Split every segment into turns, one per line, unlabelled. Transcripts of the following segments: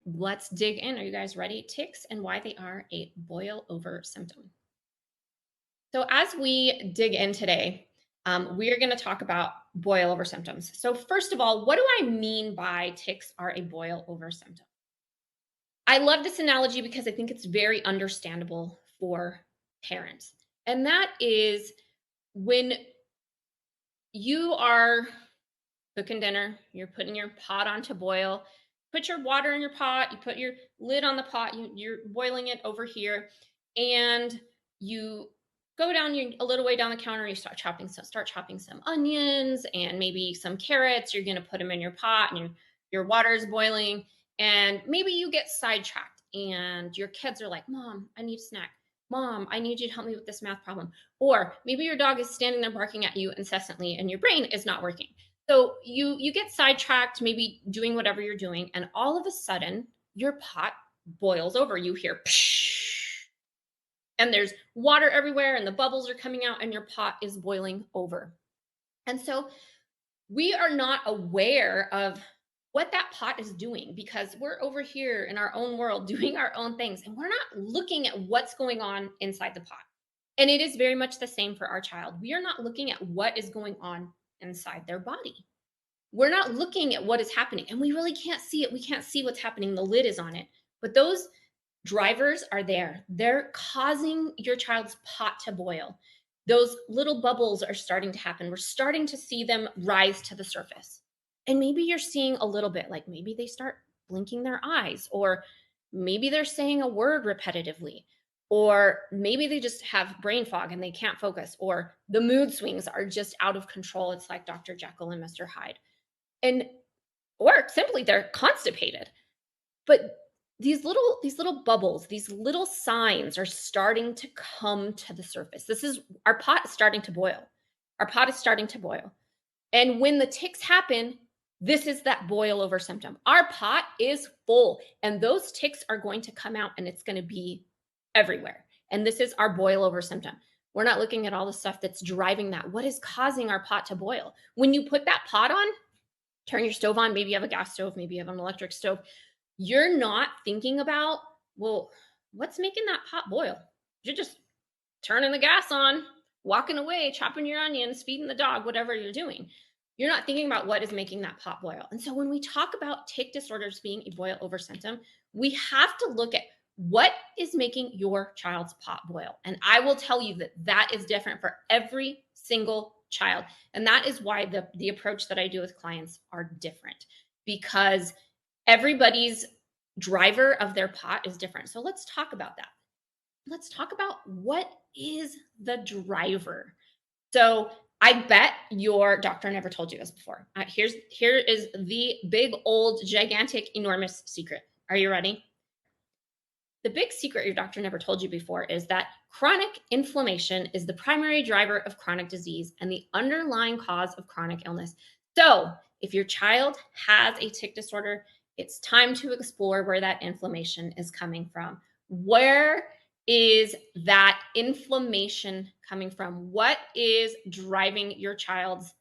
Let's dig in. Are you guys ready? Ticks and why they are a boil over symptom. So, as we dig in today, we are going to talk about boil over symptoms. So, first of all, what do I mean by ticks are a boil over symptom? I love this analogy because I think it's very understandable for parents. And that is when you are cooking dinner, you're putting your pot on to boil, put your water in your pot, you put your lid on the pot, you're boiling it over here, and you go down a little way down the counter, you start chopping some onions and maybe some carrots. You're going to put them in your pot, and your water is boiling, and maybe you get sidetracked and your kids are like, "Mom, I need a snack. Mom, I need you to help me with this math problem." Or maybe your dog is standing there barking at you incessantly and your brain is not working. So you get sidetracked, maybe doing whatever you're doing, and all of a sudden your pot boils over. You hear psh, and there's water everywhere, and the bubbles are coming out, and your pot is boiling over. And so we are not aware of what that pot is doing because we're over here in our own world doing our own things, and we're not looking at what's going on inside the pot. And it is very much the same for our child. We are not looking at what is going on inside their body. We're not looking at what is happening, and we really can't see it. We can't see what's happening. The lid is on it. But those drivers are there. They're causing your child's pot to boil. Those little bubbles are starting to happen. We're starting to see them rise to the surface. And maybe you're seeing a little bit, like maybe they start blinking their eyes, or maybe they're saying a word repetitively, or maybe they just have brain fog and they can't focus, or the mood swings are just out of control. It's like Dr. Jekyll and Mr. Hyde. And or simply they're constipated. But these little bubbles, these little signs are starting to come to the surface. This is our pot is starting to boil. Our pot is starting to boil. And when the ticks happen, this is that boil over symptom. Our pot is full, and those ticks are going to come out, and it's going to be everywhere. And this is our boil over symptom. We're not looking at all the stuff that's driving that. What is causing our pot to boil? When you put that pot on, turn your stove on, maybe you have a gas stove, maybe you have an electric stove, you're not thinking about, well, what's making that pot boil? You're just turning the gas on, walking away, chopping your onions, feeding the dog, whatever you're doing. You're not thinking about what is making that pot boil. And so when we talk about tic disorders being a boil over symptom, we have to look at what is making your child's pot boil. And I will tell you that that is different for every single child. And that is why the approach that I do with clients are different, because everybody's driver of their pot is different. So let's talk about that. Let's talk about what is the driver. So I bet your doctor never told you this before. Here is the big, old, gigantic, enormous secret. Are you ready? The big secret your doctor never told you before is that chronic inflammation is the primary driver of chronic disease and the underlying cause of chronic illness. So if your child has a tic disorder, it's time to explore where that inflammation is coming from. Where is that inflammation coming from? What is driving your child's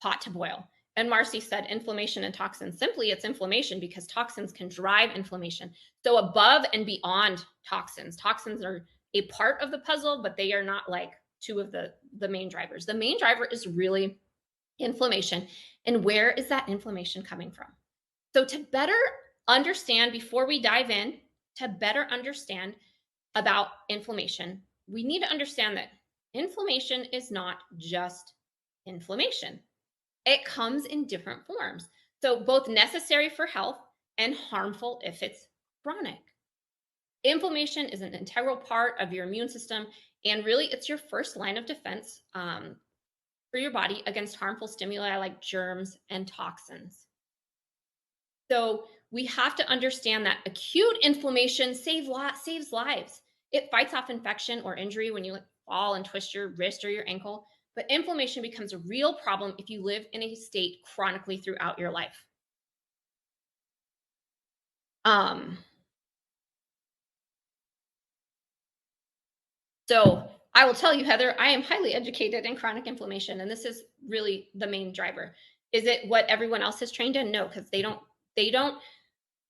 pot to boil? And Marcy said inflammation and toxins. Simply, it's inflammation because toxins can drive inflammation. So above and beyond toxins, toxins are a part of the puzzle, but they are not like two of the main drivers. The main driver is really inflammation. And where is that inflammation coming from? So to better understand, before we dive in, to better understand about inflammation, we need to understand that inflammation is not just inflammation. It comes in different forms. So both necessary for health and harmful if it's chronic. Inflammation is an integral part of your immune system, and really it's your first line of defense for your body against harmful stimuli like germs and toxins. So we have to understand that acute inflammation saves lives. It fights off infection or injury when you fall and twist your wrist or your ankle. But inflammation becomes a real problem if you live in a state chronically throughout your life. So I will tell you, Heather, I am highly educated in chronic inflammation, and this is really the main driver. Is it what everyone else is trained in? No, because they don't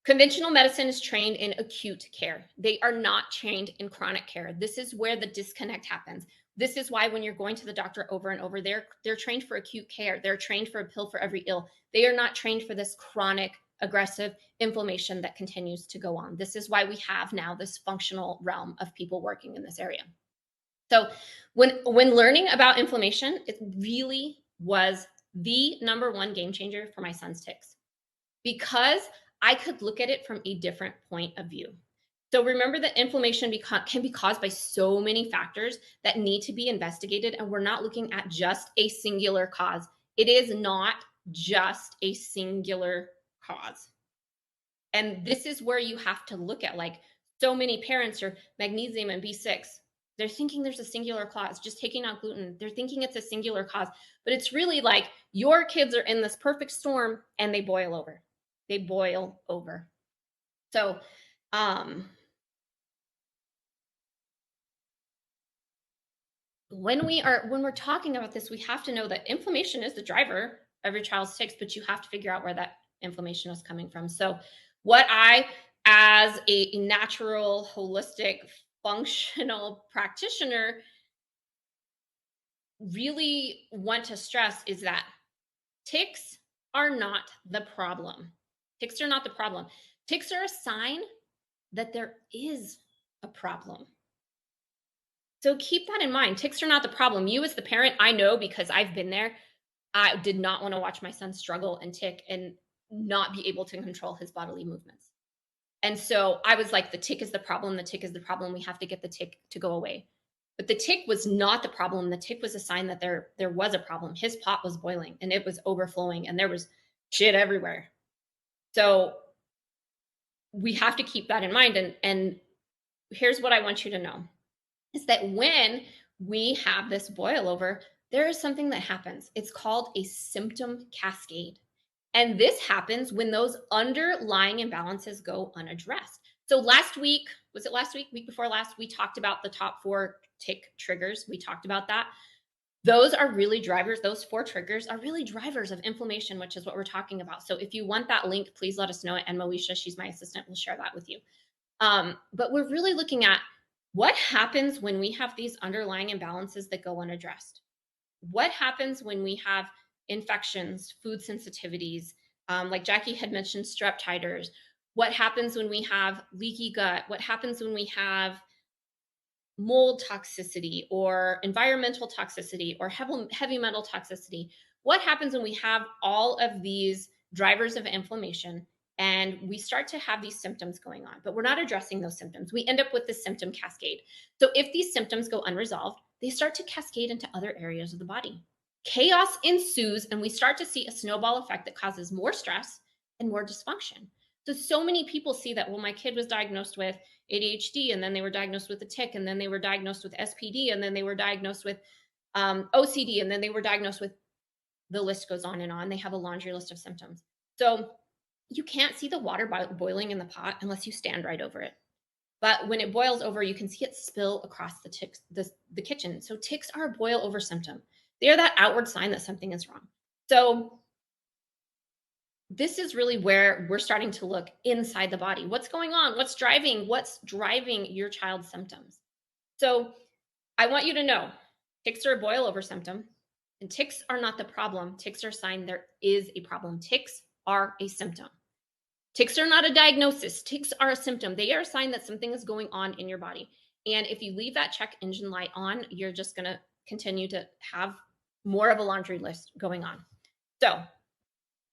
Conventional medicine is trained in acute care. They are not trained in chronic care. This is where the disconnect happens. This is why when you're going to the doctor over and over, they're trained for acute care. They're trained for a pill for every ill. They are not trained for this chronic, aggressive inflammation that continues to go on. This is why we have now this functional realm of people working in this area. So when learning about inflammation, it really was the number one game changer for my son's tics because I could look at it from a different point of view. So remember that inflammation can be caused by so many factors that need to be investigated, and we're not looking at just a singular cause. It is not just a singular cause. And this is where you have to look at, like, so many parents are magnesium and B6. They're thinking there's a singular cause, just taking out gluten. They're thinking it's a singular cause, but it's really like your kids are in this perfect storm and they boil over. They boil over. So, when we're talking about this, we have to know that inflammation is the driver of your child's tics, but you have to figure out where that inflammation is coming from. So, what I, as a natural, holistic, functional practitioner, really want to stress is that tics are not the problem. Tics are not the problem. Tics are a sign that there is a problem. So keep that in mind. Tics are not the problem. You, as the parent, I know because I've been there. I did not want to watch my son struggle and tic and not be able to control his bodily movements. And so I was like, the tic is the problem. The tic is the problem. We have to get the tic to go away. But the tic was not the problem. The tic was a sign that there was a problem. His pot was boiling and it was overflowing and there was shit everywhere. So we have to keep that in mind. And here's what I want you to know is that when we have this boil over, there is something that happens. It's called a symptom cascade. And this happens when those underlying imbalances go unaddressed. So last week, was it last week? Week before last, we talked about the top 4 tic triggers. We talked about that. Those are really drivers. Those 4 triggers are really drivers of inflammation, which is what we're talking about. So if you want that link, please let us know. And Moesha, she's my assistant, will share that with you. But we're really looking at what happens when we have these underlying imbalances that go unaddressed. What happens when we have infections, food sensitivities, like Jackie had mentioned, strep titers? What happens when we have leaky gut? What happens when we have mold toxicity or environmental toxicity or heavy metal toxicity? What happens when we have all of these drivers of inflammation and we start to have these symptoms going on, but we're not addressing those symptoms? We end up with this symptom cascade. So if these symptoms go unresolved, they start to cascade into other areas of the body. Chaos ensues, and we start to see a snowball effect that causes more stress and more dysfunction. So many people see that, well, my kid was diagnosed with ADHD, and then they were diagnosed with a tic, and then they were diagnosed with SPD, and then they were diagnosed with OCD, and then they were diagnosed with, the list goes on and on. They have a laundry list of symptoms. So you can't see the water boiling in the pot unless you stand right over it. But when it boils over, you can see it spill across the kitchen. So tics are a boil over symptom. They are that outward sign that something is wrong. So this is really where we're starting to look inside the body. What's going on? What's driving your child's symptoms? So I want you to know tics are a boil over symptom, and tics are not the problem. Tics are a sign there is a problem. Tics are a symptom. Tics are not a diagnosis. Tics are a symptom. They are a sign that something is going on in your body. And if you leave that check engine light on, you're just going to continue to have more of a laundry list going on. So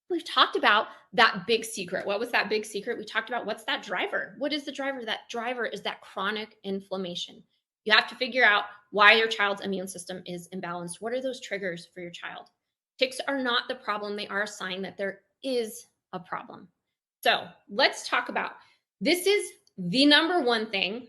we've talked about that big secret. What was that big secret? We talked about what's that driver? What is the driver? That driver is that chronic inflammation. You have to figure out why your child's immune system is imbalanced. What are those triggers for your child? Tics are not the problem. They are a sign that there is a problem. So let's talk about, this is the number one thing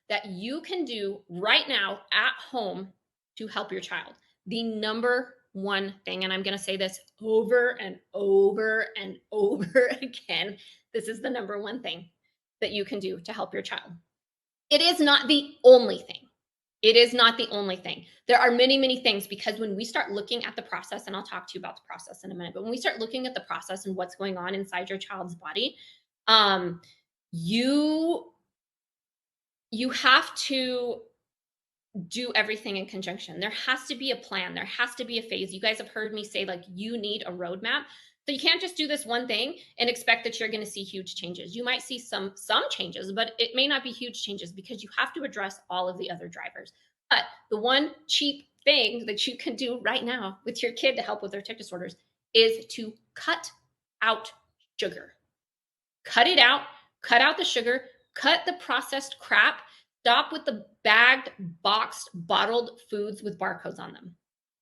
that you can do right now at home to help your child. The number one thing, and I'm going to say this over and over and over again, this is the number one thing that you can do to help your child. It is not the only thing. It is not the only thing. There are many, many things because when we start looking at the process, and I'll talk to you about the process in a minute, but when we start looking at the process and what's going on inside your child's body, um, you you have to do everything in conjunction. There has to be a plan. There has to be a phase. You guys have heard me say, like, you need a roadmap. So you can't just do this one thing and expect that you're going to see huge changes. You might see some changes, but it may not be huge changes because you have to address all of the other drivers. But the one cheap thing that you can do right now with your kid to help with their tic disorders is to cut out sugar. Cut it out, cut out the sugar, cut the processed crap. Stop with the bagged, boxed, bottled foods with barcodes on them.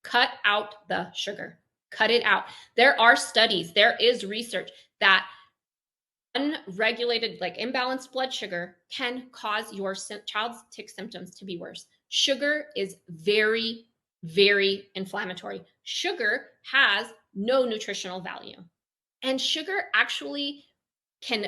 Cut out the sugar. Cut it out. There are studies, there is research that unregulated, like imbalanced blood sugar can cause your child's tic symptoms to be worse. Sugar is very, very inflammatory. Sugar has no nutritional value. And sugar actually can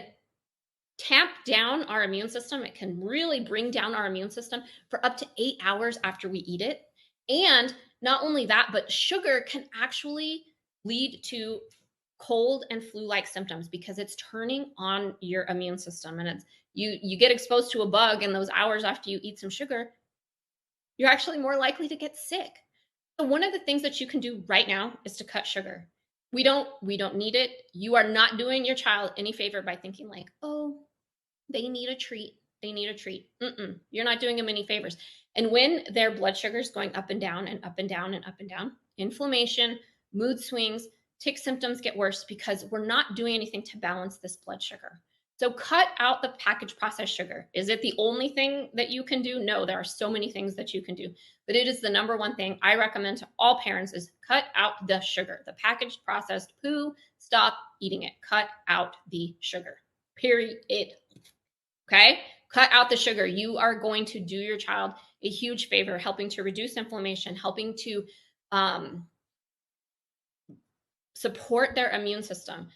tamp down our immune system. It can really bring down our immune system for up to 8 hours after we eat it. And not only that, but sugar can actually lead to cold and flu-like symptoms because it's turning on your immune system. And it's you get exposed to a bug in those hours after you eat some sugar, you're actually more likely to get sick. So one of the things that you can do right now is to cut sugar. We don't need it. You are not doing your child any favor by thinking like, oh, they need a treat. They need a treat. You're not doing them any favors. And when their blood sugar is going up and down and up and down and up and down, inflammation, mood swings, tic symptoms get worse because we're not doing anything to balance this blood sugar. So cut out the packaged processed sugar. Is it the only thing that you can do? No, there are so many things that you can do, but it is the number one thing I recommend to all parents is cut out the sugar, the packaged processed poo. Stop eating it. Cut out the sugar. Period. Okay? Cut out the sugar. You are going to do your child a huge favor, helping to reduce inflammation, helping to support their immune system,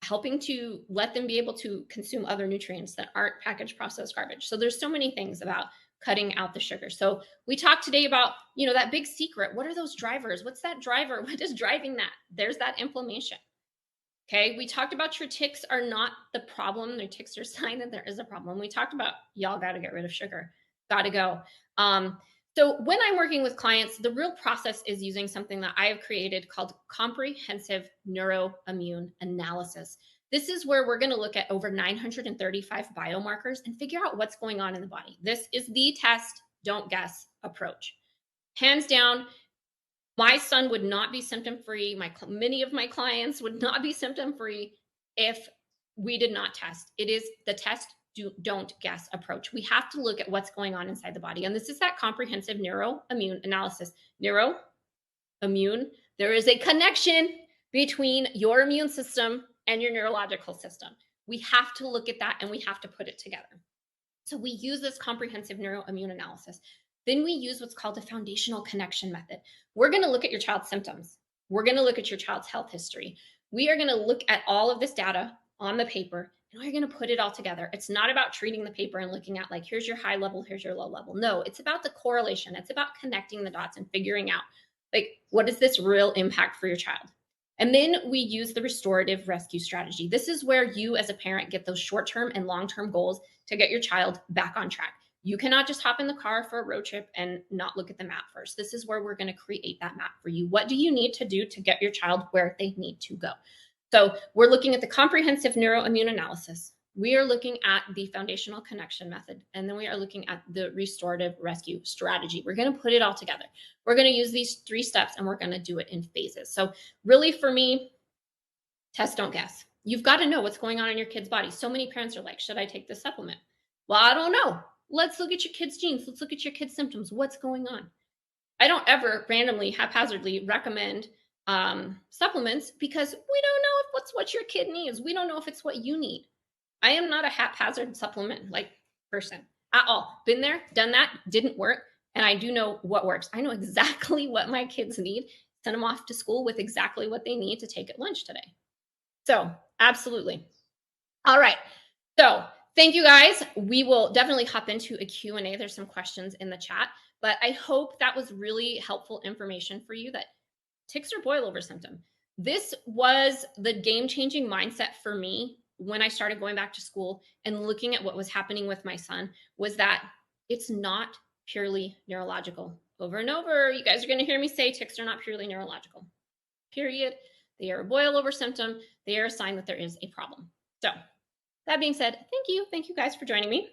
helping to let them be able to consume other nutrients that aren't packaged processed garbage. So there's so many things about cutting out the sugar. So we talked today about, that big secret. What are those drivers? What's that driver? What is driving that? There's that inflammation. Okay, we talked about your tics are not the problem. Their tics are a sign that there is a problem. We talked about y'all got to get rid of sugar. Got to go. So when I'm working with clients, the real process is using something that I have created called comprehensive neuroimmune analysis. This is where we're going to look at over 935 biomarkers and figure out what's going on in the body. This is the test, don't guess approach. Hands down, my son would not be symptom-free. Many of my clients would not be symptom-free if we did not test. It is the test, don't guess approach. We have to look at what's going on inside the body. And this is that comprehensive neuroimmune analysis. Neuroimmune, there is a connection between your immune system and your neurological system. We have to look at that and we have to put it together. So we use this comprehensive neuroimmune analysis. Then we use what's called a foundational connection method. We're going to look at your child's symptoms. We're going to look at your child's health history. We are going to look at all of this data on the paper and we're going to put it all together. It's not about treating the paper and looking at like, here's your high level, here's your low level. No, it's about the correlation. It's about connecting the dots and figuring out like, what is this real impact for your child? And then we use the restorative rescue strategy. This is where you as a parent get those short-term and long-term goals to get your child back on track. You cannot just hop in the car for a road trip and not look at the map first. This is where we're going to create that map for you. What do you need to do to get your child where they need to go? So we're looking at the comprehensive neuroimmune analysis. We are looking at the foundational connection method, and then we are looking at the restorative rescue strategy. We're going to put it all together. We're going to use these 3 steps, and we're going to do it in phases. So really for me, test, don't guess. You've got to know what's going on in your kid's body. So many parents are like, should I take this supplement? Well, I don't know. Let's look at your kid's genes. Let's look at your kid's symptoms. What's going on? I don't ever randomly, haphazardly recommend supplements because we don't know if what's what your kid needs. We don't know if it's what you need. I am not a haphazard supplement like person at all. Been there, done that, didn't work. And I do know what works. I know exactly what my kids need. Send them off to school with exactly what they need to take at lunch today. So absolutely. All right. So thank you guys. We will definitely hop into a Q&A. There's some questions in the chat, but I hope that was really helpful information for you that tics are boil over symptom. This was the game-changing mindset for me when I started going back to school and looking at what was happening with my son, was that it's not purely neurological. Over and over, you guys are going to hear me say tics are not purely neurological. Period. They are a boil over symptom. They are a sign that there is a problem. So that being said, thank you. Thank you guys for joining me.